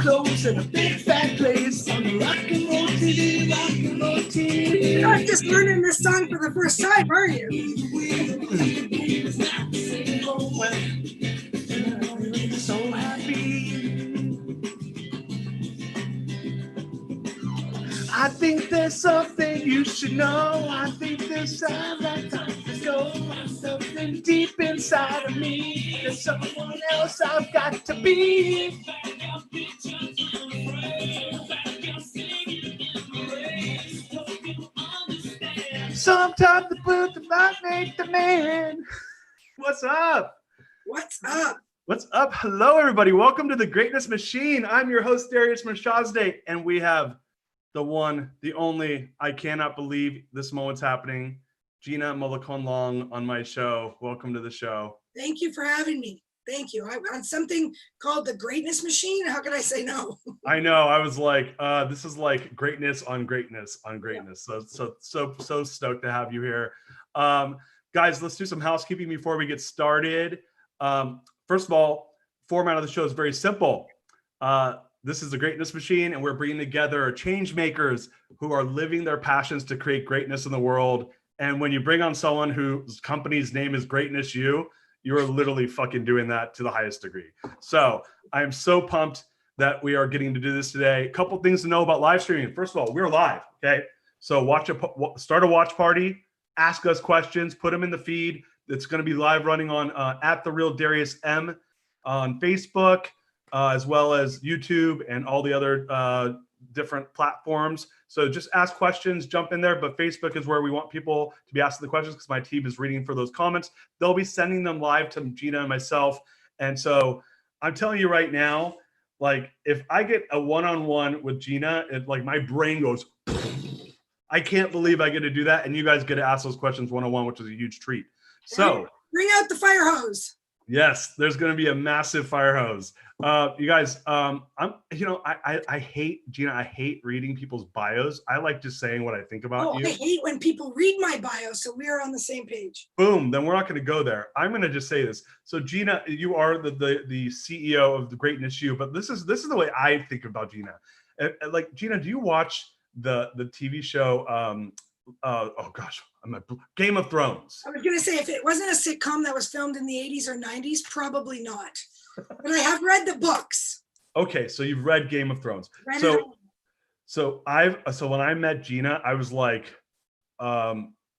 clothes in a big fat place on the rock and roll TV, rock and roll TV. You're not just learning this song for the first time, are you? So happy. I think there's something you should know. I think there's time to go. Something deep inside of me. There's someone else I've got to be. Sometimes the truth might make the man. What's up? What's up? What's up? Hello, everybody. Welcome to the Greatness Machine. I'm your host, Darius Mirshahzadeh, and we have the one, the only, I cannot believe this moment's happening, Gina Mollicone-Long on my show. Welcome to the show. Thank you for having me. Thank you. On something called the Greatness Machine. How can I say no? I know. I was like, this is like greatness on greatness on greatness. Yeah. So stoked to have you here. Guys, let's do some housekeeping before we get started. First of all, format of the show is very simple. This is the Greatness Machine, and we're bringing together change makers who are living their passions to create greatness in the world. And when you bring on someone whose company's name is Greatness You are literally fucking doing that to the highest degree. So I'm so pumped that we are getting to do this today. A couple things to know about live streaming. First of all, we're live, okay? So start a watch party, ask us questions, put them in the feed. It's going to be live running on at The Real Darius M on Facebook, as well as YouTube and all the other different platforms. So just ask questions, jump in there. But Facebook is where we want people to be asking the questions because my team is reading for those comments. They'll be sending them live to Gina and myself. And so I'm telling you right now, like if I get a one-on-one with Gina, like my brain goes, I can't believe I get to do that. And you guys get to ask those questions one-on-one, which is a huge treat. So bring out the fire hose. Yes, there's going to be a massive fire hose. You guys, I hate, Gina, I hate reading people's bios. I like just saying what I think about you. I hate when people read my bio, so we are on the same page. Boom, then we're not going to go there. I'm going to just say this. So Gina, you are the CEO of the Greatness You, but this is the way I think about Gina. Like, Gina, do you watch the TV show, oh gosh, Game of Thrones? I was going to say, if it wasn't a sitcom that was filmed in the 80s or 90s, probably not. But I have read the books. Okay, so you've read Game of Thrones. So when I met Gina, I was like,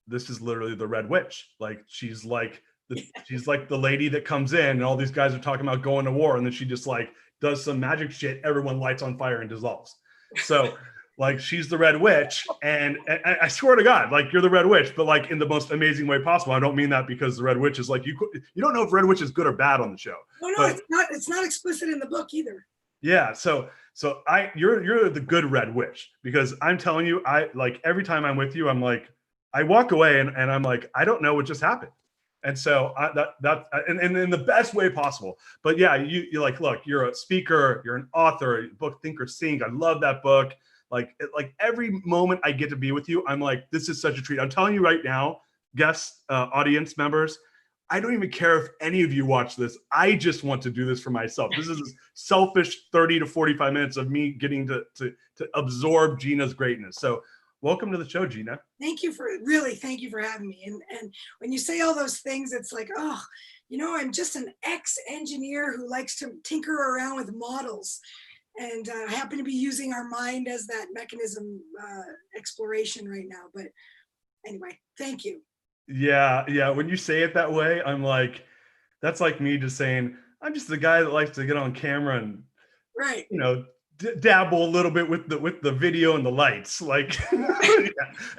this is literally the Red Witch. Like she's like the lady that comes in and all these guys are talking about going to war, and then she just like does some magic shit, everyone lights on fire and dissolves. So like she's the Red Witch, and I swear to God, like you're the Red Witch, but like in the most amazing way possible. I don't mean that because the Red Witch is like you don't know if Red Witch is good or bad on the show. No, but it's not explicit in the book either. Yeah, so you're the good Red Witch, because I'm telling you, I like every time I'm with you, I'm like I walk away and I'm like I don't know what just happened. And so and in the best way possible. But yeah, you're like, look, you're a speaker, you're an author, book Think or Sing. I love that book. Like every moment I get to be with you, I'm like, this is such a treat. I'm telling you right now, guests, audience members, I don't even care if any of you watch this. I just want to do this for myself. This is a selfish 30 to 45 minutes of me getting to absorb Gina's greatness. So welcome to the show, Gina. Thank you for having me. And when you say all those things, it's like, oh, I'm just an ex-engineer who likes to tinker around with models. And I happen to be using our mind as that mechanism exploration right now. But anyway, thank you. Yeah. When you say it that way, I'm like, that's like me just saying, I'm just the guy that likes to get on camera and, right, dabble a little bit with the video and the lights. Like,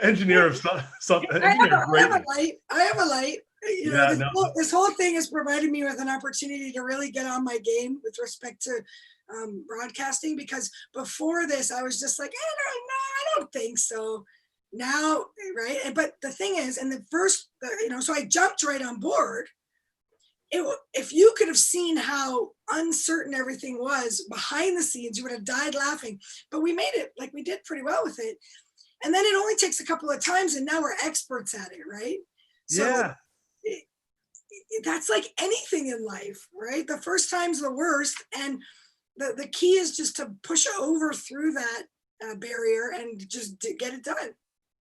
engineer of something. I have a light. This whole thing has provided me with an opportunity to really get on my game with respect to broadcasting, because before this I was just like, I don't think so now, right? But the thing is, in the first, so I jumped right on board. If you could have seen how uncertain everything was behind the scenes, you would have died laughing. But we made it, like we did pretty well with it. And then it only takes a couple of times, and now we're experts at it, right? So yeah. That's like anything in life, right? The first time's the worst. And the key is just to push over through that barrier and just get it done.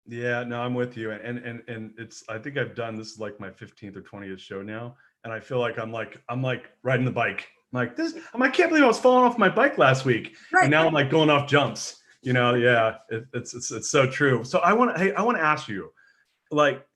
Yeah, no, I'm with you. And it's, I think I've done this is like my 15th or 20th show now. And I feel like I'm like riding the bike. I'm like this, I can't believe I was falling off my bike last week. Right. And now I'm like going off jumps, you know? Yeah, it's so true. So I want to ask you, like,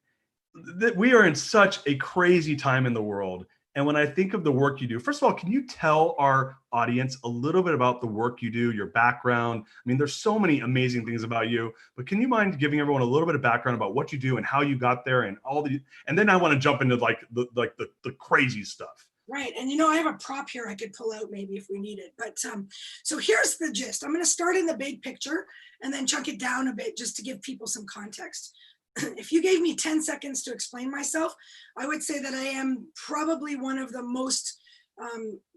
we are in such a crazy time in the world. And when I think of the work you do, first of all, can you tell our audience a little bit about the work you do, your background? I mean, there's so many amazing things about you, but can you mind giving everyone a little bit of background about what you do and how you got there and all the, and then I want to jump into like the crazy stuff. Right. And, you know, I have a prop here I could pull out maybe if we need it. But so here's the gist. I'm going to start in the big picture and then chunk it down a bit just to give people some context. If you gave me 10 seconds to explain myself, I would say that I am probably one of the most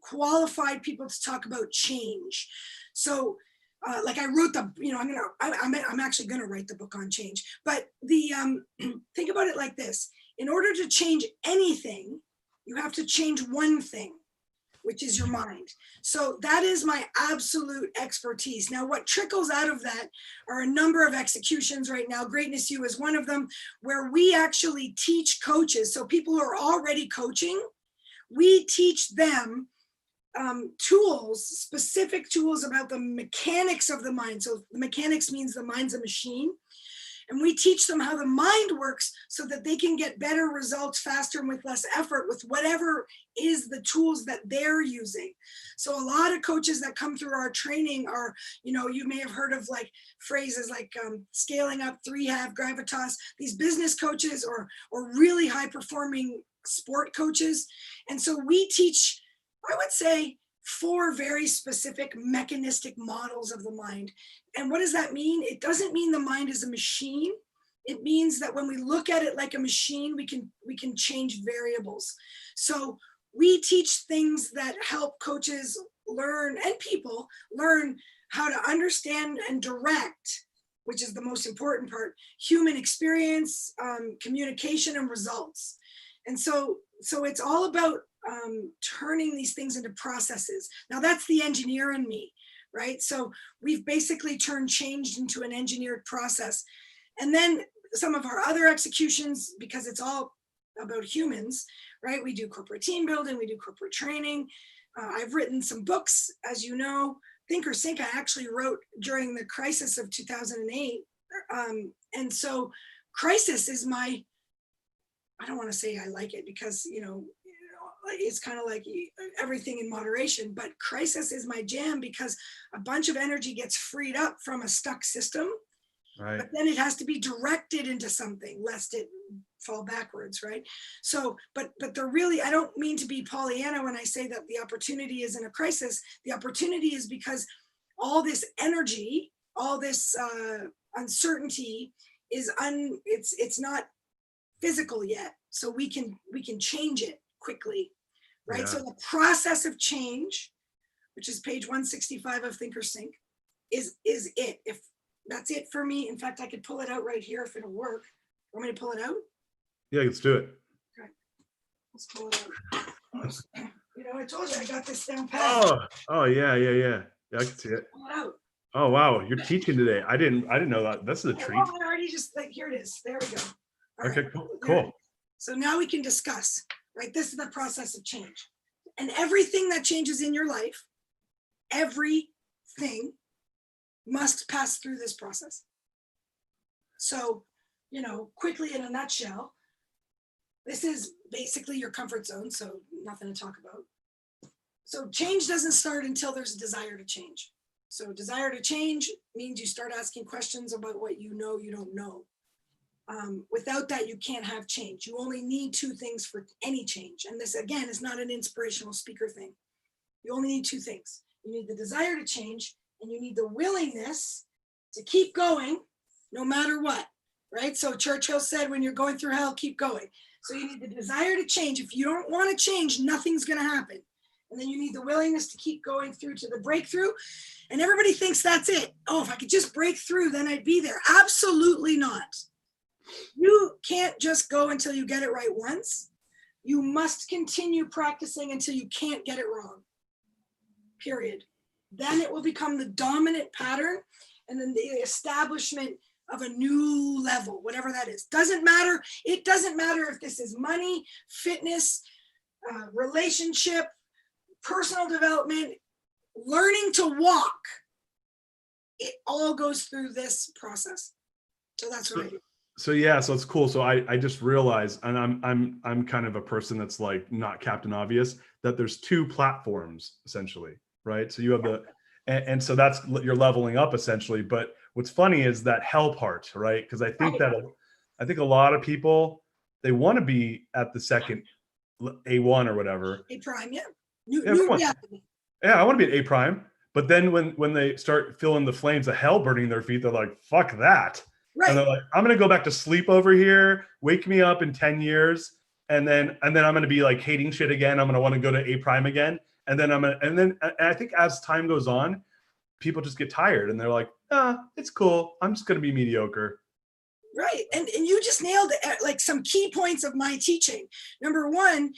qualified people to talk about change. So like I wrote the, you know, I'm actually going to write the book on change, but the think about it like this. In order to change anything, you have to change one thing, which is your mind. So that is my absolute expertise. Now, what trickles out of that are a number of executions right now. Greatness U is one of them, where we actually teach coaches. So people who are already coaching, we teach them tools, specific tools about the mechanics of the mind. So the mechanics means the mind's a machine. And we teach them how the mind works so that they can get better results faster and with less effort with whatever is the tools that they're using. So a lot of coaches that come through our training are, you know, you may have heard of like phrases like scaling up, 3-have gravitas, these business coaches or really high performing sport coaches. And so we teach, I would say, 4 very specific mechanistic models of the mind. And what does that mean? It doesn't mean the mind is a machine. It means that when we look at it like a machine, we can change variables. So we teach things that help coaches learn and people learn how to understand and direct, which is the most important part, human experience, communication, and results. And so it's all about turning these things into processes. Now that's the engineer in me, right? So we've basically turned change into an engineered process. And then some of our other executions, because it's all about humans, right? We do corporate team building, we do corporate training. I've written some books, as you know. Think or Sink I actually wrote during the crisis of 2008. And so crisis is my, I don't want to say I like it because, you know, it's kind of like everything in moderation, but crisis is my jam because a bunch of energy gets freed up from a stuck system, right? But then it has to be directed into something lest it fall backwards, right? So, but they're really, I don't mean to be Pollyanna when I say that the opportunity is in a crisis. The opportunity is because all this energy, all this uncertainty is it's not physical yet. So we can change it quickly, right? Yeah. So the process of change, which is page 165 of Think or Sink, is it. If that's it for me, in fact, I could pull it out right here if it'll work. Want me to pull it out? Yeah, let's do it. Okay, let's pull it out. You know, I told you I got this down pat. Oh yeah, I can see it. Pull it out. Oh wow, you're teaching today. I didn't know that. That's a treat. I already just like, here it is. There we go. All okay, right. Cool. So now we can discuss, right? This is the process of change. And everything that changes in your life, everything must pass through this process. So, you know, quickly in a nutshell, this is basically your comfort zone, so nothing to talk about. So change doesn't start until there's a desire to change. So desire to change means you start asking questions about what you know you don't know. Without that, you can't have change. You only need 2 things for any change. And this, again, is not an inspirational speaker thing. You only need 2 things. You need the desire to change, and you need the willingness to keep going no matter what, right? So Churchill said, when you're going through hell, keep going. So you need the desire to change. If you don't want to change, nothing's going to happen. And then you need the willingness to keep going through to the breakthrough. And everybody thinks that's it. Oh, if I could just break through, then I'd be there. Absolutely not. You can't just go until you get it right once. You must continue practicing until you can't get it wrong. Period. then it will become the dominant pattern, and then the establishment of a new level, whatever that is. Doesn't matter. It doesn't matter if this is money, fitness, relationship, personal development, learning to walk. It all goes through this process. So that's what I do. So yeah, so it's cool. So I just realized, and I'm kind of a person that's like not Captain Obvious, that there's two platforms essentially, right? So you have the, and so that's, you're leveling up essentially. But what's funny is that hell part, right? Because I think a lot of people, they want to be at the second A1 or whatever. A prime, yeah. Yeah, I want to be at A prime. But then when they start feeling the flames of hell burning their feet, they're like, fuck that. Right. And they're like, I'm going to go back to sleep over here. Wake me up in 10 years. And then I'm going to be like hating shit again. I'm going to want to go to A prime again. And then and I think as time goes on, people just get tired and they're like, it's cool. I'm just going to be mediocre. Right. And you just nailed it, like some key points of my teaching. Number one,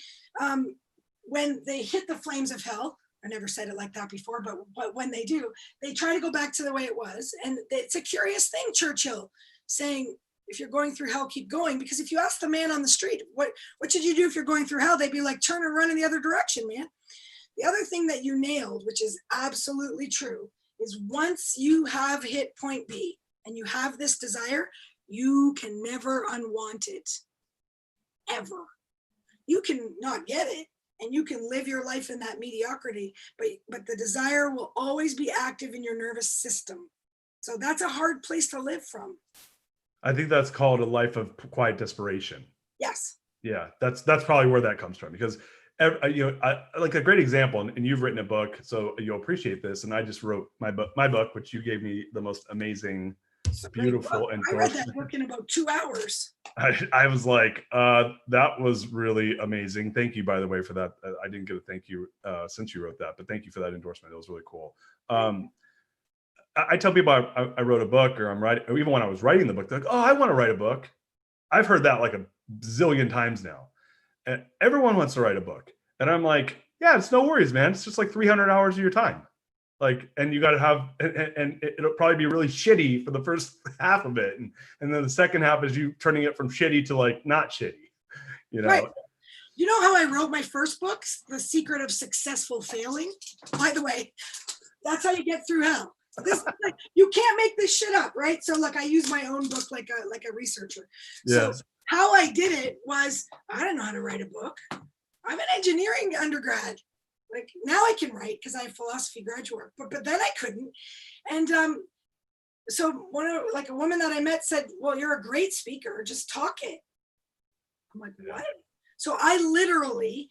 when they hit the flames of hell, I never said it like that before, but when they do, they try to go back to the way it was. And it's a curious thing, Churchill saying, if you're going through hell, keep going. Because if you ask the man on the street, what should you do if you're going through hell? They'd be like, turn and run in the other direction, man. The other thing that you nailed, which is absolutely true, is once you have hit point B and you have this desire, you can never unwant it, ever. You can not get it, and you can live your life in that mediocrity, but the desire will always be active in your nervous system. So that's a hard place to live from. I think that's called a life of quiet desperation. Yes. Yeah, that's probably where that comes from, because like a great example, and you've written a book, so you'll appreciate this. And I just wrote my book, which you gave me the most amazing, beautiful endorsement. I read that book in about 2 hours. I was like, that was really amazing. Thank you, by the way, for that. I didn't get a thank you since you wrote that, but thank you for that endorsement. It was really cool. I tell people I wrote a book, or I'm writing, or even when I was writing the book, they're like, oh, I want to write a book. I've heard that like a zillion times now. And everyone wants to write a book. And I'm like, yeah, it's no worries, man. It's just like 300 hours of your time. Like, and you got to have, and it'll probably be really shitty for the first half of it. And then the second half is you turning it from shitty to like not shitty, you know? Right. You know how I wrote my first books, The Secret of Successful Failing? By the way, that's how you get through hell. You can't make this shit up, right? So like I use my own book like a researcher. Yes. So how I did it was, I don't know how to write a book. I'm an engineering undergrad. Like now I can write because I have philosophy graduate work, but then I couldn't. And so a woman that I met said, well, you're a great speaker, just talk it. I'm like, what? So I literally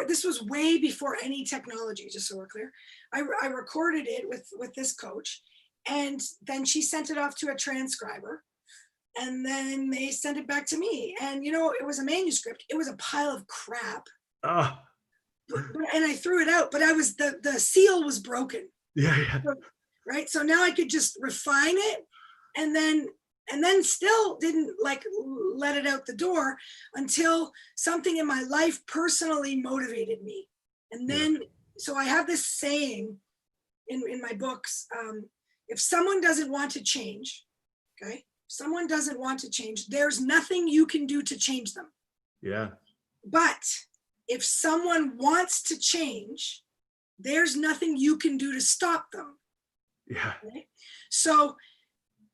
this was way before any technology, just so we're clear. I recorded it with this coach, and then she sent it off to a transcriber, and then they sent it back to me. And it was a manuscript. It was a pile of crap. And I threw it out, but the seal was broken. Yeah. Right. So now I could just refine it, and then still didn't like let it out the door until something in my life personally motivated me. And then, so I have this saying in my books, if someone doesn't want to change, okay, someone doesn't want to change, there's nothing you can do to change them. Yeah. But if someone wants to change, there's nothing you can do to stop them. Yeah. Okay? So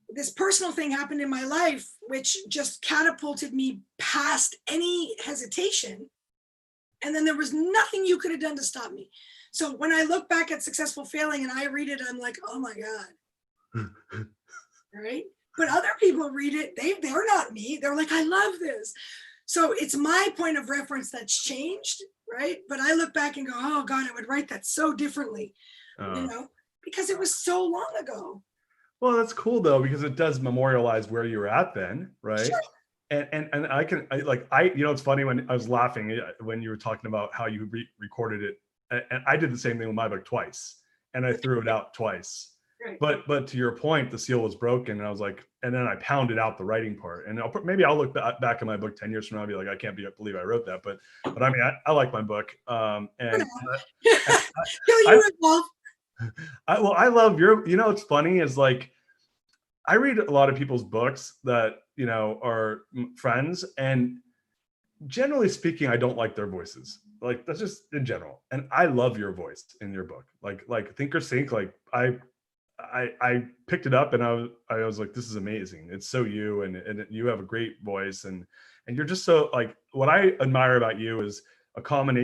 this personal thing happened in my life, which just catapulted me past any hesitation. And then there was nothing you could have done to stop me. So when I look back at Successful Failing and I read it, I'm like, oh my God. Right? But other people read it, they're not me. They're like, I love this. So it's my point of reference that's changed, right? But I look back and go, oh God, I would write that so differently, because it was so long ago. Well, that's cool though, because it does memorialize where you were at then, right? Sure. And it's funny when I was laughing when you were talking about how you recorded it, and I did the same thing with my book twice, and I threw it out twice. Right. But to your point, the seal was broken, and I was like, and then I pounded out the writing part, and maybe I'll look back at my book 10 years from now and be like, I can't believe I wrote that, but I mean, I like my book, and kill you, Wolf. I love your, it's funny is like, I read a lot of people's books that, are friends, and generally speaking, I don't like their voices. Like, that's just in general. And I love your voice in your book. Like Think or Sink, like I picked it up and I was like, this is amazing. It's so you, and you have a great voice, and you're just so, like, what I admire about you is a common,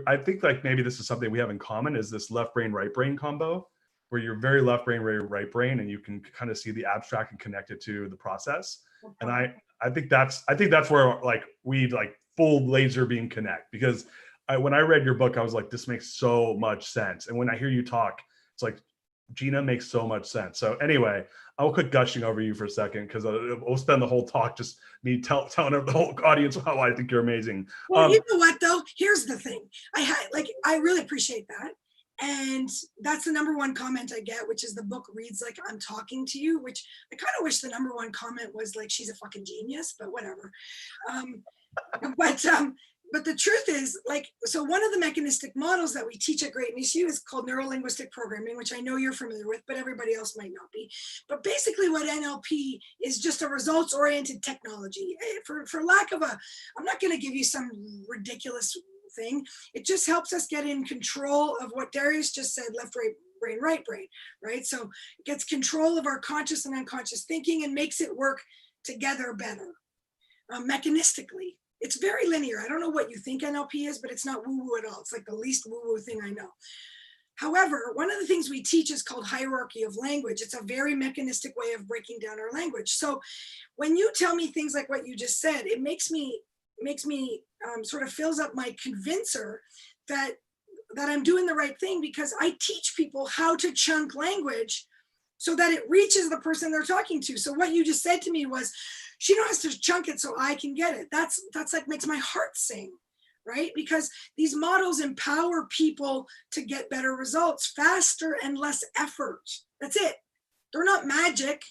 I think like maybe this is something we have in common, is this left brain, right brain combo, where you're very left brain, very right brain, and you can kind of see the abstract and connect it to the process. And I think that's where like we like full laser beam connect, because when I read your book, I was like, this makes so much sense. And when I hear you talk, it's like, Gina makes so much sense. So anyway, I'll quit gushing over you for a second, because we'll spend the whole talk just me telling the whole audience how I think you're amazing. Well, you know what though? Here's the thing. I really appreciate that. And that's the number one comment I get, which is the book reads like I'm talking to you, which I kind of wish the number one comment was like, she's a fucking genius, but whatever. But the truth is, like, so one of the mechanistic models that we teach at Greatness U is called neurolinguistic programming, which I know you're familiar with, but everybody else might not be. But basically what NLP is, just a results-oriented technology. For lack of I'm not going to give you some ridiculous thing. It just helps us get in control of what Darius just said, left, right brain, right? So it gets control of our conscious and unconscious thinking and makes it work together better, mechanistically. It's very linear. I don't know what you think NLP is, but it's not woo-woo at all. It's like the least woo-woo thing I know. However, one of the things we teach is called hierarchy of language. It's a very mechanistic way of breaking down our language. So when you tell me things like what you just said, it makes me sort of fills up my convincer that I'm doing the right thing, because I teach people how to chunk language so that it reaches the person they're talking to. So what you just said to me was, she knows how to chunk it so I can get it. That's like makes my heart sing, right? Because these models empower people to get better results faster and less effort. That's it. They're not magic.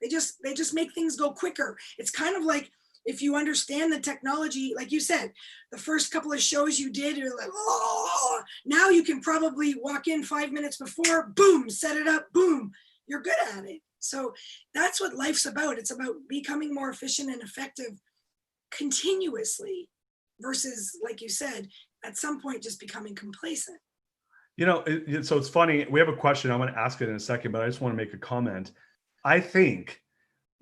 They just make things go quicker. It's kind of like, if you understand the technology, like you said, the first couple of shows you did, you're like, oh, now you can probably walk in 5 minutes before, boom, set it up, boom, you're good at it. So that's what life's about. It's about becoming more efficient and effective continuously versus, like you said, at some point just becoming complacent. So it's funny. We have a question. I'm going to ask it in a second, but I just want to make a comment. I think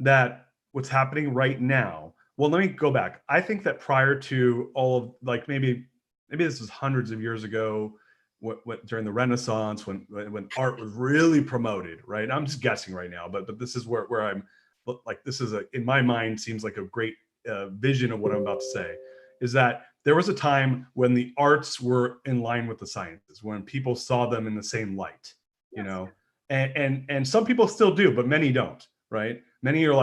that what's happening right now, well, let me go back. I think that prior to all of, like, maybe this was hundreds of years ago, what during the Renaissance, when art was really promoted, right? I'm just guessing right now, but this is where I'm like, this is in my mind seems like a great vision of what I'm about to say, is that there was a time when the arts were in line with the sciences, when people saw them in the same light, and some people still do, but many don't, right? Many are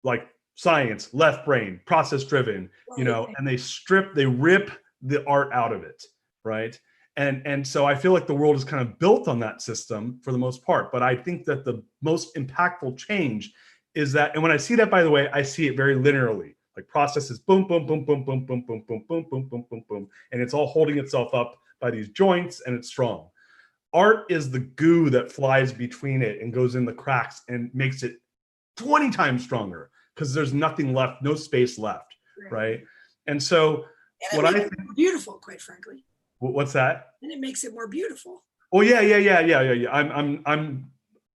like science, left brain, process driven, and they rip the art out of it, right? And so I feel like the world is kind of built on that system for the most part. But I think that the most impactful change is that, and when I see that, by the way, I see it very linearly. Like, processes, boom, boom, boom, boom, boom, boom, boom, boom, boom, boom, boom, boom, boom. And it's all holding itself up by these joints, and it's strong. Art is the goo that flies between it and goes in the cracks and makes it 20 times stronger, because there's nothing left, no space left, right? And so what I think, beautiful, quite frankly. What's that? And it makes it more beautiful. Oh yeah.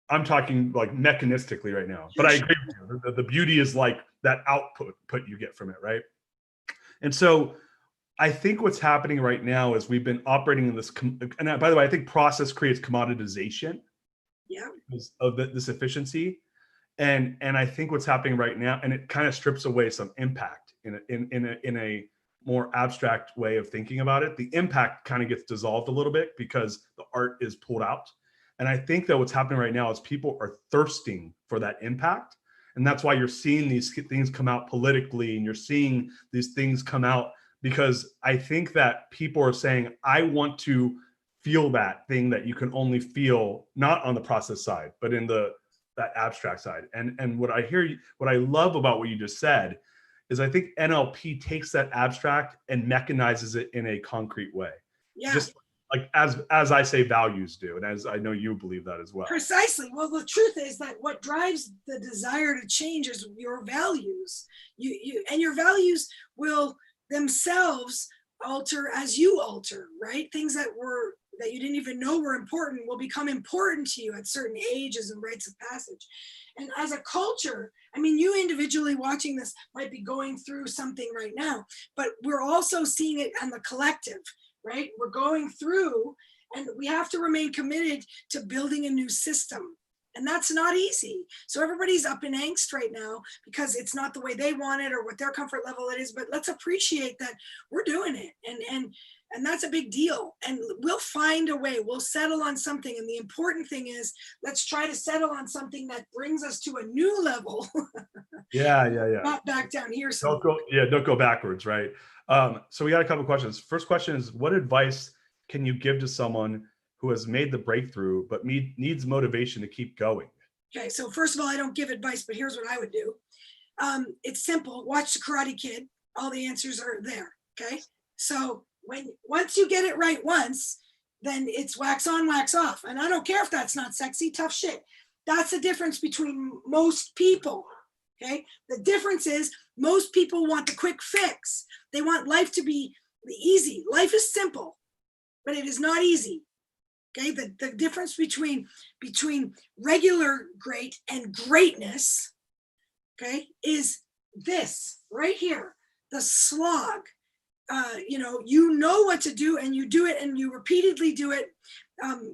I'm talking like mechanistically right now, but I agree with you. The beauty is like that output you get from it, right? And so I think what's happening right now is we've been operating in this, and by the way, I think process creates commoditization. Yeah. Because of this efficiency, and I think what's happening right now, and it kind of strips away some impact in a more abstract way of thinking about it. The impact kind of gets dissolved a little bit because the art is pulled out. And I think that what's happening right now is people are thirsting for that impact. And that's why you're seeing these things come out politically, and you're seeing these things come out, because I think that people are saying, I want to feel that thing that you can only feel, not on the process side, but in that abstract side. And what I love about what you just said is I think NLP takes that abstract and mechanizes it in a concrete way. Yeah. like as I say values do, and as I know you believe that as well. Precisely. Well, the truth is that what drives the desire to change is your values. And your values will themselves alter as you alter, right? Things that you didn't even know were important will become important to you at certain ages and rites of passage. And as a culture, I mean, you individually watching this might be going through something right now, but we're also seeing it on the collective, right? We're going through, and we have to remain committed to building a new system. And that's not easy. So everybody's up in angst right now because it's not the way they want it or what their comfort level it is, but let's appreciate that we're doing it. And that's a big deal. And we'll find a way, we'll settle on something. And the important thing is, let's try to settle on something that brings us to a new level. Yeah. Not back down here. Don't go backwards, right? So we got a couple of questions. First question is, what advice can you give to someone who has made the breakthrough but needs motivation to keep going? Okay, so first of all, I don't give advice, but here's what I would do. It's simple. Watch The Karate Kid. All the answers are there. Okay, so once you get it right once, then it's wax on, wax off. And I don't care if that's not sexy, tough shit. That's the difference between most people. Okay, the difference is most people want the quick fix. They want life to be easy. Life is simple, but it is not easy. Okay, the difference between regular great and greatness, okay, is this right here, the slog. You know what to do and you do it and you repeatedly do it.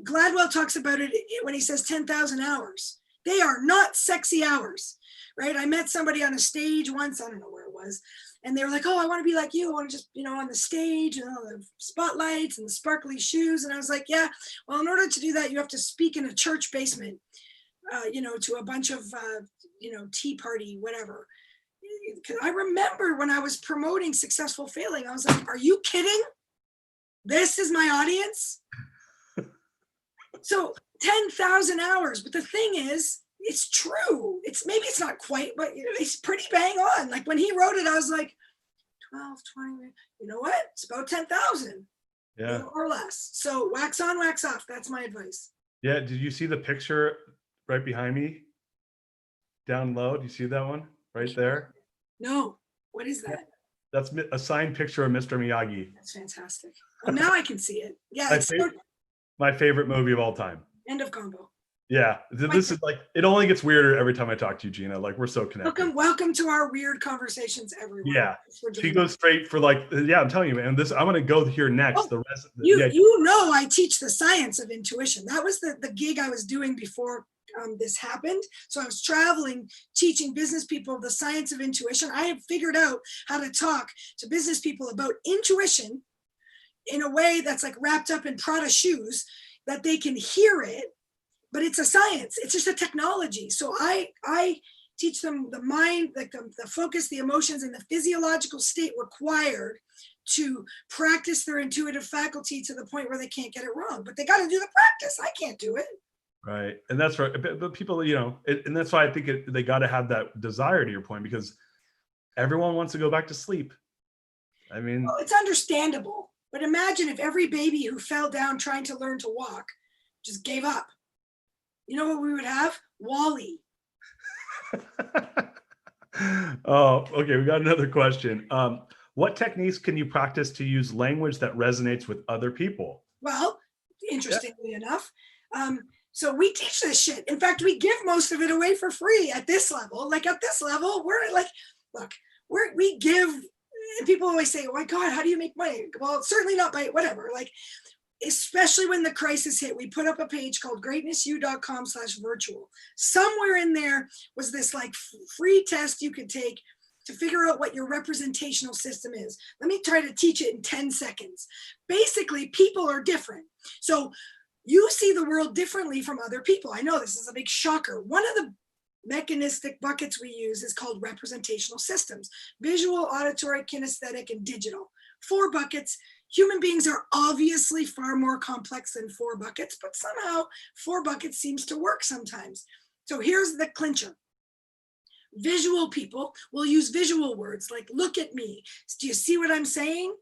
Gladwell talks about it when he says 10,000 hours. They are not sexy hours, right? I met somebody on a stage once, I don't know where it was, and they were like, oh, I want to be like you. I want to just, on the stage and all the spotlights and the sparkly shoes. And I was like, yeah, well, in order to do that, you have to speak in a church basement, to a bunch of, tea party, whatever. I remember when I was promoting Successful Failing, I was like, are you kidding? This is my audience? So 10,000 hours. But the thing is, it's true. Maybe it's not quite, but it's pretty bang on. Like when he wrote it, I was like, 12, 20, you know what? It's about 10,000. Yeah. More or less. So wax on, wax off. That's my advice. Yeah. Did you see the picture right behind me? Down low. Do you see that one right there? No. What is that? Yeah. That's a signed picture of Mr. Miyagi. That's fantastic. Well, now I can see it. Yeah. My favorite movie of all time. End of combo. Yeah, this is like, it only gets weirder every time I talk to you, Gina. Like, we're so connected. Welcome to our weird conversations, everyone. Yeah, she goes straight for like, yeah, I'm telling you, man. I'm gonna go here next. The rest, I teach the science of intuition. That was the gig I was doing before this happened. So I was traveling, teaching business people the science of intuition. I have figured out how to talk to business people about intuition in a way that's like wrapped up in Prada shoes, that they can hear it. But it's a science. It's just a technology. So I teach them the mind, like the focus, the emotions, and the physiological state required to practice their intuitive faculty to the point where they can't get it wrong. But they got to do the practice. I can't do it. Right, and that's right. But people, and that's why I think they got to have that desire, to your point, because everyone wants to go back to sleep. I mean, well, it's understandable. But imagine if every baby who fell down trying to learn to walk just gave up. You know what we would have? Wall-E. Oh, okay. We got another question. What techniques can you practice to use language that resonates with other people? Well, interestingly enough, so we teach this shit. In fact, we give most of it away for free at this level. Like at this level, we're like, look, we give, and people always say, oh my God, how do you make money? Well, certainly not by whatever. Like, especially when the crisis hit, we put up a page called greatnessu.com/virtual. Somewhere in there was this like free test you could take to figure out what your representational system is. Let me try to teach it in 10 seconds. Basically, people are different. So you see the world differently from other people. I know this is a big shocker. One of the mechanistic buckets we use is called representational systems: visual, auditory, kinesthetic, and digital. 4 buckets. Human beings are obviously far more complex than 4 buckets, but somehow 4 buckets seems to work sometimes. So here's the clincher. Visual people will use visual words like, look at me. Do you see what I'm saying?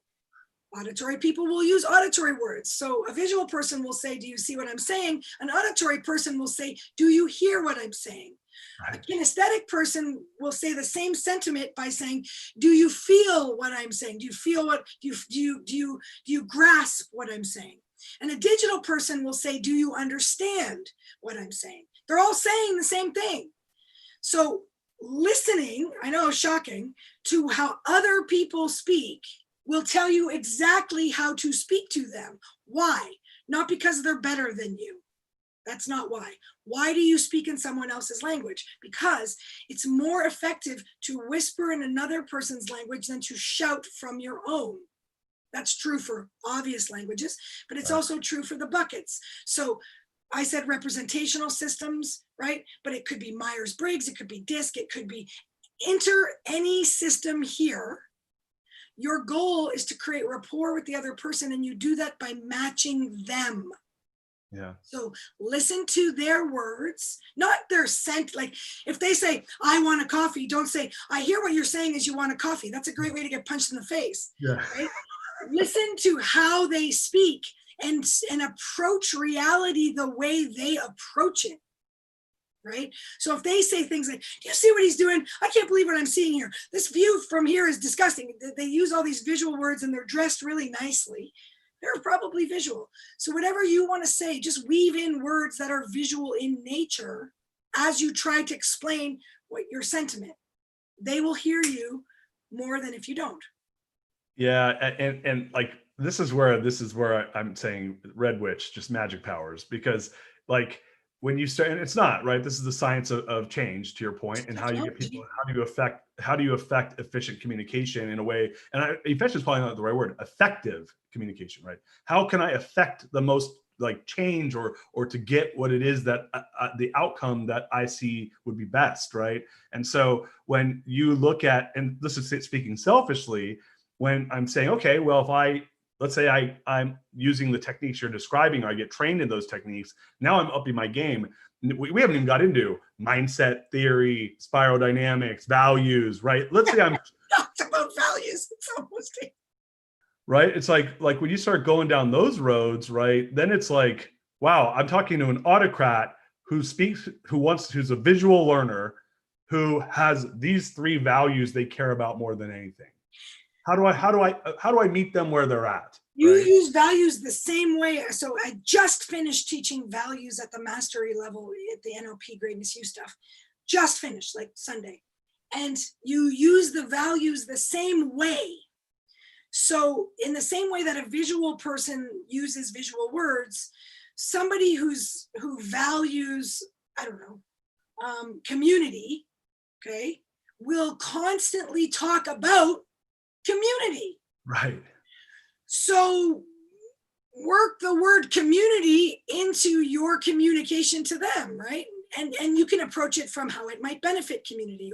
Auditory people will use auditory words. So a visual person will say, do you see what I'm saying? An auditory person will say, do you hear what I'm saying? Right. A kinesthetic person will say the same sentiment by saying, do you feel what I'm saying? Do you feel what, do you grasp what I'm saying? And a digital person will say, do you understand what I'm saying? They're all saying the same thing. So listening, I know it's shocking, to how other people speak will tell you exactly how to speak to them. Why? Not because they're better than you. That's not why. Why do you speak in someone else's language? Because it's more effective to whisper in another person's language than to shout from your own. That's true for obvious languages, but it's also true for the buckets. So I said representational systems, right? But it could be Myers-Briggs, it could be DISC, it could be enter any system here. Your goal is to create rapport with the other person, and you do that by matching them. Yeah. So listen to their words, not their scent. Like if they say, I want a coffee, don't say, I hear what you're saying is you want a coffee. That's a great way to get punched in the face. Yeah. Right? Listen to how they speak and approach reality the way they approach it. Right? So if they say things like, do you see what he's doing? I can't believe what I'm seeing here. This view from here is disgusting. They use all these visual words and they're dressed really nicely. They're probably visual. So whatever you want to say, just weave in words that are visual in nature as you try to explain what your sentiment. They will hear you more than if you don't. Yeah, and like this is where I'm saying Red Witch, just magic powers, because like when you start, and it's not right. This is the science of change, to your point, and how you get people. How do you affect efficient communication in a way? And efficient is probably not the right word. Effective communication, right? How can I affect the most like change or to get what it is that the outcome that I see would be best, right? And so when you look at, and this is speaking selfishly, when I'm saying, okay, well, if let's say I'm using the techniques you're describing, or I get trained in those techniques, now I'm upping my game. We haven't even got into mindset theory, spiral dynamics, values, right? Let's say I'm talked about values. It's almost right. It's like when you start going down those roads, right? Then it's like, wow, I'm talking to an autocrat who's a visual learner who has these 3 values they care about more than anything. How do I meet them where they're at? You use values the same way. So I just finished teaching values at the mastery level at the NLP Greatness U stuff. Just finished, like Sunday. And you use the values the same way. So in the same way that a visual person uses visual words, somebody who values, I don't know, community, okay, will constantly talk about community. Right. So work the word community into your communication to them, right? And you can approach it from how it might benefit community,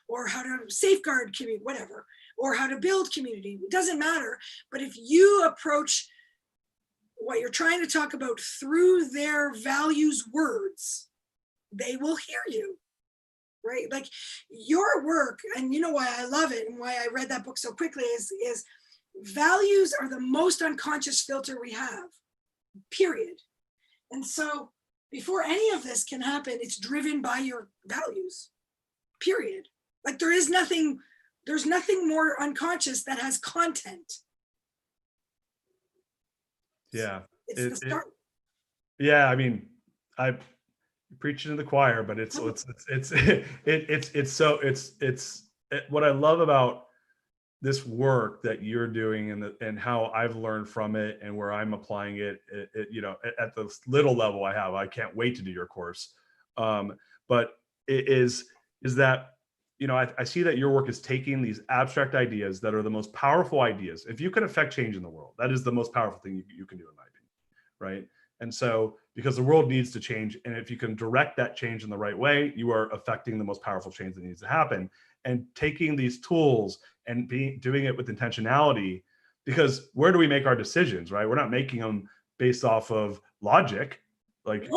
or how to safeguard community, whatever, or how to build community. It doesn't matter. But if you approach what you're trying to talk about through their values words, they will hear you. Right? Like your work, and you know why I love it and why I read that book so quickly is values are the most unconscious filter we have, period. And so before any of this can happen, it's driven by your values, period. Like there's nothing more unconscious that has content. Yeah. It's the start. Yeah. I mean, I preaching to the choir, but it's what I love about this work that you're doing and how I've learned from it and where I'm applying it, at the little level I can't wait to do your course. But it is that, I see that your work is taking these abstract ideas that are the most powerful ideas. If you can affect change in the world, that is the most powerful thing you can do, in my opinion. Right. And so, because the world needs to change, and if you can direct that change in the right way, you are affecting the most powerful change that needs to happen. And taking these tools and doing it with intentionality, because where do we make our decisions, right? We're not making them based off of logic, like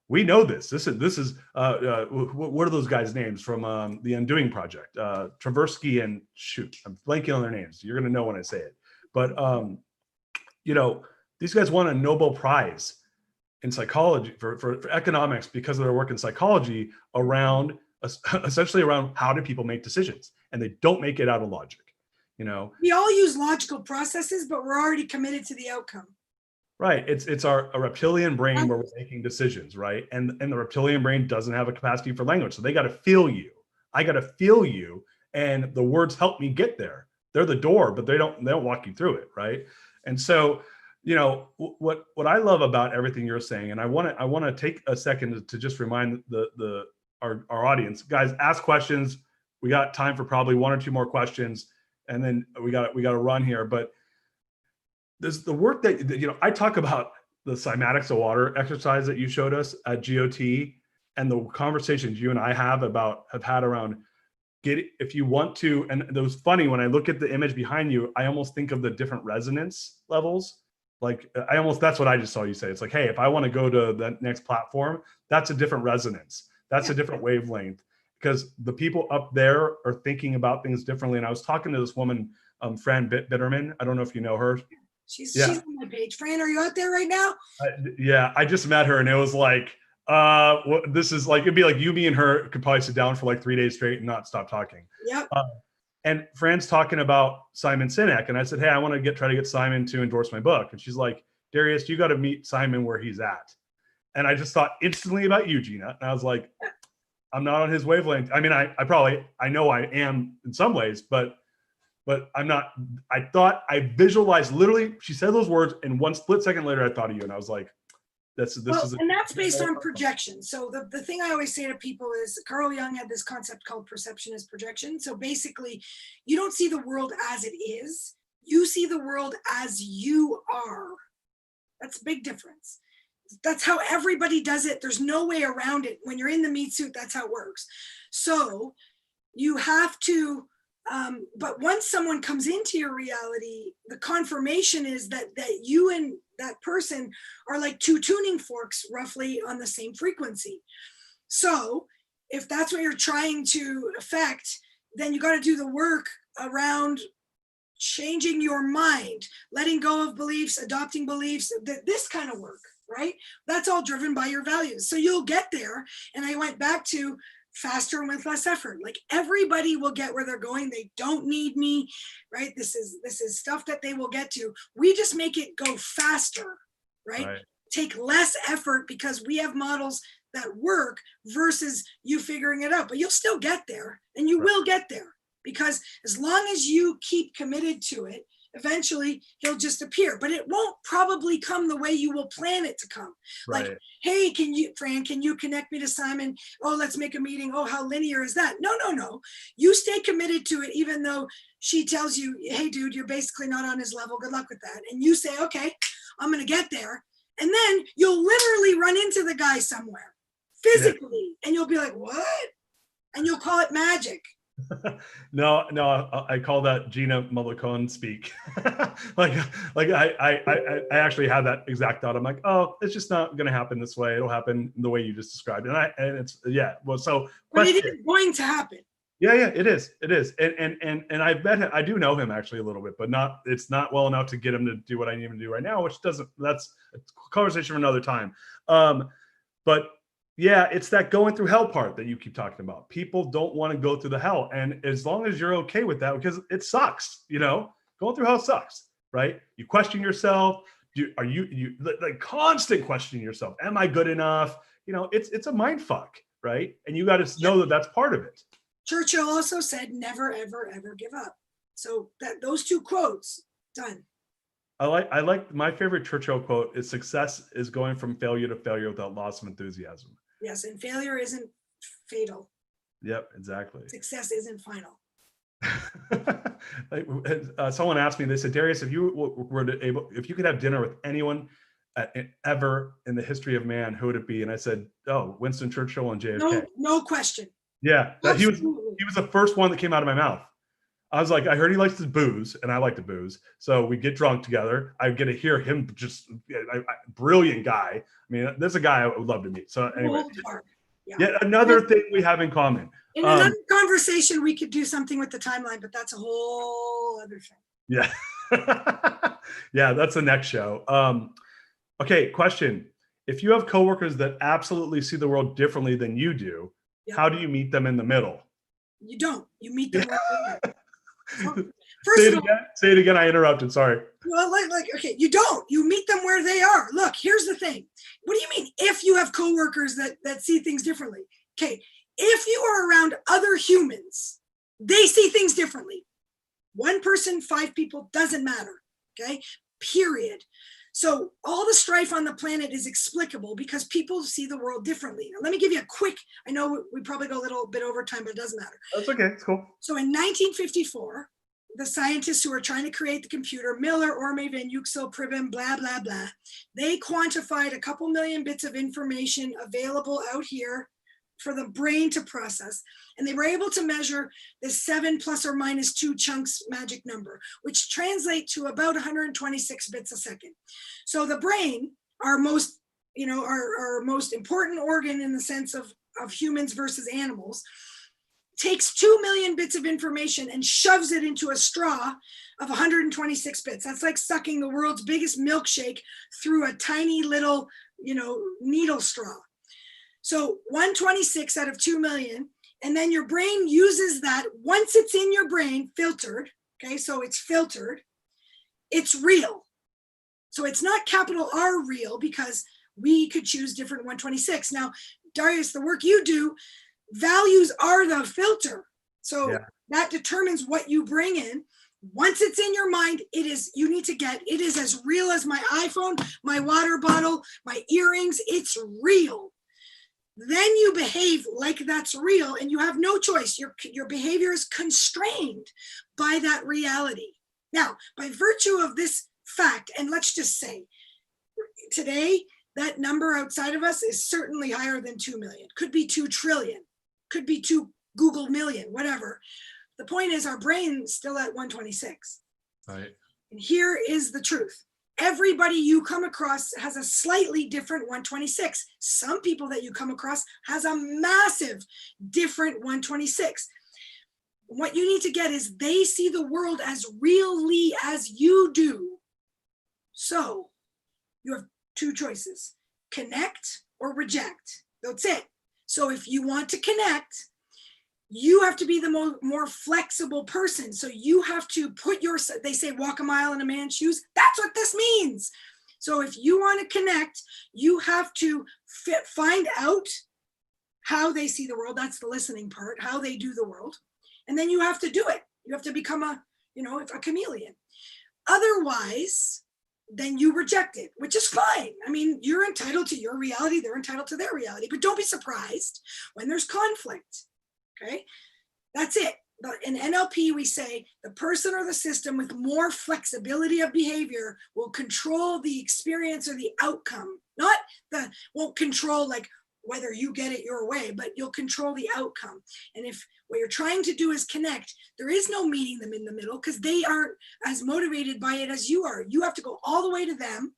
We know this. This is what are those guys' names from the Undoing Project? Tversky and shoot, I'm blanking on their names. You're gonna know when I say it. But you know, these guys won a Nobel Prize in psychology for economics because of their work in psychology around essentially around how do people make decisions, and they don't make it out of logic. You know, we all use logical processes, but we're already committed to the outcome. Right. It's our a reptilian brain where we're making decisions, right? And the reptilian brain doesn't have a capacity for language. So they got to feel you. I got to feel you. And the words help me get there. They're the door, but they don't walk you through it, right? And so, you know, what I love about everything you're saying, and I want to take a second to just remind our audience, guys, ask questions. We got time for probably one or two more questions, and then we got to run here. But there's the work that, you know, I talk about the cymatics of water exercise that you showed us at GOT, and the conversations you and I have had around if you want to, and it was funny when I look at the image behind you, I almost think of the different resonance levels. Like that's what I just saw you say. It's like, hey, if I want to go to the next platform, that's a different resonance. That's a different wavelength, because the people up there are thinking about things differently. And I was talking to this woman, Fran Bitterman. I don't know if you know her. She's on my page. Fran, are you out there right now? Yeah, I just met her, and it was like, this is like, it'd be like you, me, and her could probably sit down for like 3 days straight and not stop talking. Yep. And Fran's talking about Simon Sinek, and I said, hey, I want to try to get Simon to endorse my book. And she's like, Darius, you got to meet Simon where he's at. And I just thought instantly about you, Gina. And I was like, I'm not on his wavelength. I mean, I know I am in some ways, but I'm not. I visualized, literally, she said those words, and one split second later, I thought of you, and I was like, and that's based on projection. So the thing I always say to people is, Carl Jung had this concept called perception as projection. So basically, you don't see the world as it is. You see the world as you are. That's a big difference. That's how everybody does it. There's no way around it. When you're in the meat suit, that's how it works. So you have to, but once someone comes into your reality, the confirmation is that you and that person are like two tuning forks roughly on the same frequency. So if that's what you're trying to affect, then you got to do the work around changing your mind, letting go of beliefs, adopting beliefs, this kind of work, right? That's all driven by your values. So you'll get there. And I went back to faster and with less effort. Like, everybody will get where they're going. They don't need me, right? This is stuff that they will get to. We just make it go faster, right? Take less effort because we have models that work versus you figuring it out. But you'll still get there, and you will get there, because as long as you keep committed to it, eventually he'll just appear, but it won't probably come the way you will plan it to come. Like, hey, Fran, can you connect me to Simon? Oh, let's make a meeting. Oh, how linear is that? No. You stay committed to it, even though she tells you, hey, dude, you're basically not on his level. Good luck with that. And you say, okay, I'm going to get there. And then you'll literally run into the guy somewhere physically, and you'll be like, what? And you'll call it magic. No, I call that Gina Mollicone speak. like I actually had that exact thought. I'm like, oh, it's just not going to happen this way. It'll happen the way you just described it. And it's, yeah. Well, so but it is going to happen. Yeah, it is. And I bet I do know him actually a little bit, but it's not well enough to get him to do what I need him to do right now, that's a conversation for another time. But yeah, it's that going through hell part that you keep talking about. People don't want to go through the hell. And as long as you're okay with that, because it sucks, going through hell sucks, right? You question yourself. Are you like constant questioning yourself? Am I good enough? It's a mind fuck, right? And you got to know that that's part of it. Churchill also said, never, ever, ever give up. So those two quotes, done. I like my favorite Churchill quote is, success is going from failure to failure without loss of enthusiasm. Yes, and failure isn't fatal. Yep, exactly. Success isn't final. Someone asked me, they said, Darius, if you could have dinner with anyone ever in the history of man, who would it be? And I said, oh, Winston Churchill and JFK. No question. Yeah, he was the first one that came out of my mouth. I was like, I heard he likes to booze, and I like to booze. So we get drunk together. I get to hear him just brilliant guy. I mean, there's a guy I would love to meet. So anyway, yet another thing we have in common. In another conversation, we could do something with the timeline, but that's a whole other thing. Yeah. Yeah, that's the next show. Okay, question. If you have coworkers that absolutely see the world differently than you do, how do you meet them in the middle? You don't. You meet them where they are. Say it again. I interrupted. Sorry. Well, okay, you don't. You meet them where they are. Look, here's the thing. What do you mean if you have coworkers that see things differently? Okay, if you are around other humans, they see things differently. One person, 5 people, doesn't matter. Okay, period. So all the strife on the planet is explicable because people see the world differently. Now, let me give you a quick, I know we probably go a little bit over time, but it doesn't matter. That's okay. It's cool. So in 1954, the scientists who were trying to create the computer, Miller, Orme, Van Uxel, Pribben, blah, blah, blah, they quantified a couple million bits of information available out here for the brain to process. And they were able to measure the 7 plus or minus 2 chunks magic number, which translate to about 126 bits a second. So the brain, our most important organ in the sense of humans versus animals, takes 2 million bits of information and shoves it into a straw of 126 bits. That's like sucking the world's biggest milkshake through a tiny little, needle straw. So 126 out of 2 million, and then your brain uses that once it's in your brain, filtered, okay, so it's filtered, it's real. So it's not capital R real because we could choose different 126. Now, Darius, the work you do, values are the filter. So that determines what you bring in. Once it's in your mind, it is as real as my iPhone, my water bottle, my earrings, it's real. Then you behave like that's real and you have no choice. Your behavior is constrained by that reality. Now, by virtue of this fact, and let's just say today, that number outside of us is certainly higher than 2 million, could be 2 trillion, could be 2 Google million, whatever. The point is our brain's still at 126. Right. And here is the truth. Everybody you come across has a slightly different 126. Some people that you come across has a massive different 126. What you need to get is they see the world as really as you do. So you have 2 choices, connect or reject. That's it. So if you want to connect, you have to be the more flexible person. So you have to put they say walk a mile in a man's shoes. That's what this means. So if you want to connect, you have to find out how they see the world. That's the listening part, how they do the world. And then you have to do it. You have to become a chameleon. Otherwise, then you reject it, which is fine. I mean, you're entitled to your reality. They're entitled to their reality, but don't be surprised when there's conflict. Okay, that's it. In NLP, we say the person or the system with more flexibility of behavior will control the experience or the outcome. Won't control like whether you get it your way, but you'll control the outcome. And if what you're trying to do is connect, there is no meeting them in the middle because they aren't as motivated by it as you are. You have to go all the way to them.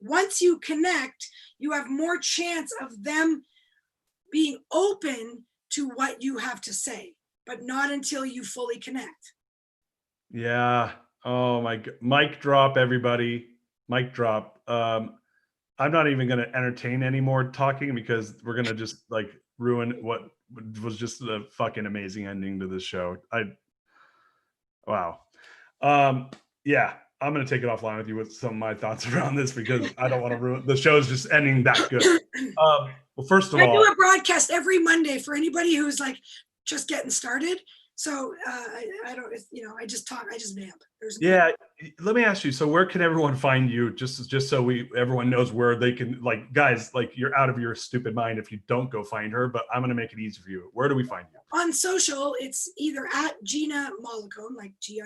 Once you connect, you have more chance of them being open to what you have to say, but not until you fully connect. Yeah. Oh my God. Mic drop, everybody. Mic drop. I'm not even going to entertain any more talking because we're going to just like ruin what was just a fucking amazing ending to this show. Wow. Yeah, I'm going to take it offline with you with some of my thoughts around this because I don't want to ruin the show's just ending that good. Well, first of all, I do a broadcast every Monday for anybody who's like just getting started. So I don't, I just talk, I just vamp. Let me ask you. So where can everyone find you? Just so everyone knows where they can, like, guys, like you're out of your stupid mind if you don't go find her, but I'm going to make it easy for you. Where do we find you? On social, it's either at Gina Mollicone, like Gina,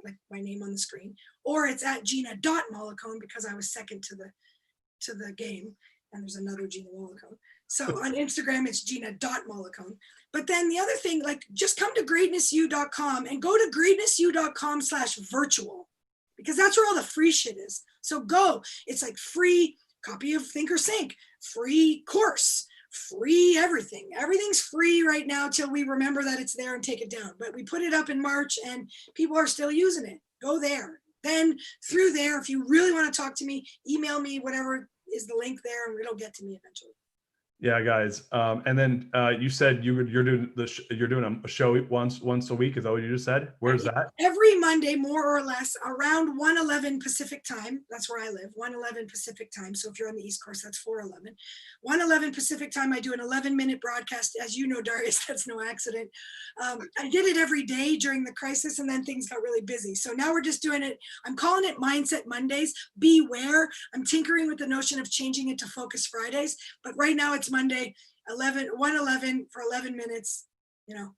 like my name on the screen, or it's at Gina.Mollicone because I was second to the game. And there's another Gina Mollicone. So on Instagram, it's Gina.Mollicone. But then the other thing, like just come to greatnessu.com and go to greatnessu.com/virtual, because that's where all the free shit is. So go, it's like free copy of Think or Sink, free course, free everything. Everything's free right now till we remember that it's there and take it down. But we put it up in March and people are still using it. Go there. Then through there, if you really want to talk to me, email me, whatever is the link there, and it'll get to me eventually. Yeah, guys. And then you said you're doing a show once a week. Is that what you just said? Where's that? Every Monday, more or less, around 1:11 Pacific time. That's where I live, 1:11 Pacific time. So if you're on the East Coast, that's 4:11. 1:11 Pacific time, I do an 11-minute broadcast. As you know, Darius, that's no accident. I did it every day during the crisis, and then things got really busy. So now we're just doing it. I'm calling it Mindset Mondays. Beware. I'm tinkering with the notion of changing it to Focus Fridays. But right now it's Monday, 1:11 for 11 minutes, you know.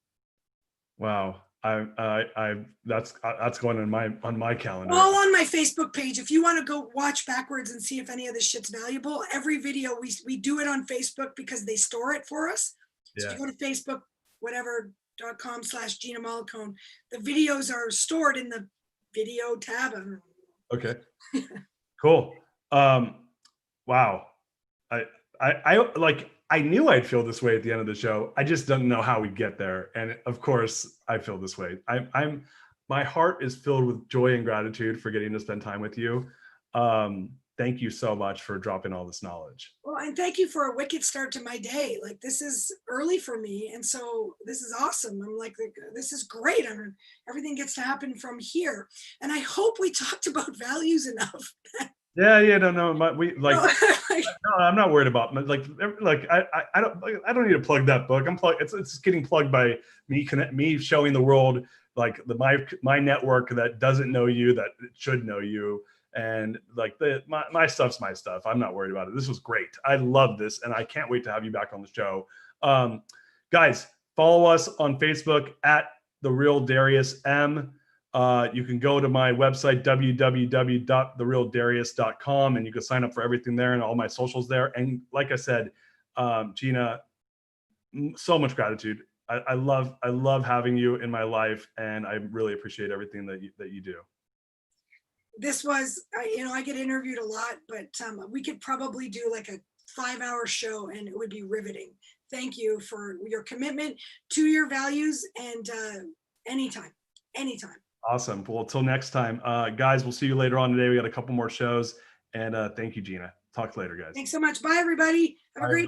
Wow. That's going on my calendar. All on my Facebook page. If you want to go watch backwards and see if any of this shit's valuable, every video we do it on Facebook because they store it for us. So you go to Facebook, whatever.com/Gina Mollicone. The videos are stored in the video tab. Okay. Cool. Wow. I knew I'd feel this way at the end of the show. I just don't know how we'd get there. And of course I feel this way. My heart is filled with joy and gratitude for getting to spend time with you. Thank you so much for dropping all this knowledge. Well, and thank you for a wicked start to my day. Like, this is early for me. And so this is awesome. I'm like, this is great. Everything gets to happen from here. And I hope we talked about values enough. Yeah, no, no, I'm not worried about I don't need to plug that book. It's getting plugged by me showing the world like my network that doesn't know you, that should know you, and like my stuff's my stuff. I'm not worried about it. This was great. I love this, and I can't wait to have you back on the show. Guys, follow us on Facebook at The Real Darius M. You can go to my website, www.therealdarius.com, and you can sign up for everything there and all my socials there. And like I said, Gina, so much gratitude. I love having you in my life, and I really appreciate everything that you do. This was, I get interviewed a lot, but we could probably do like a 5-hour show and it would be riveting. Thank you for your commitment to your values, and anytime. Awesome. Well, till next time, guys, we'll see you later on today. We got a couple more shows, and thank you, Gina. Talk later, guys. Thanks so much. Bye, everybody. Have a great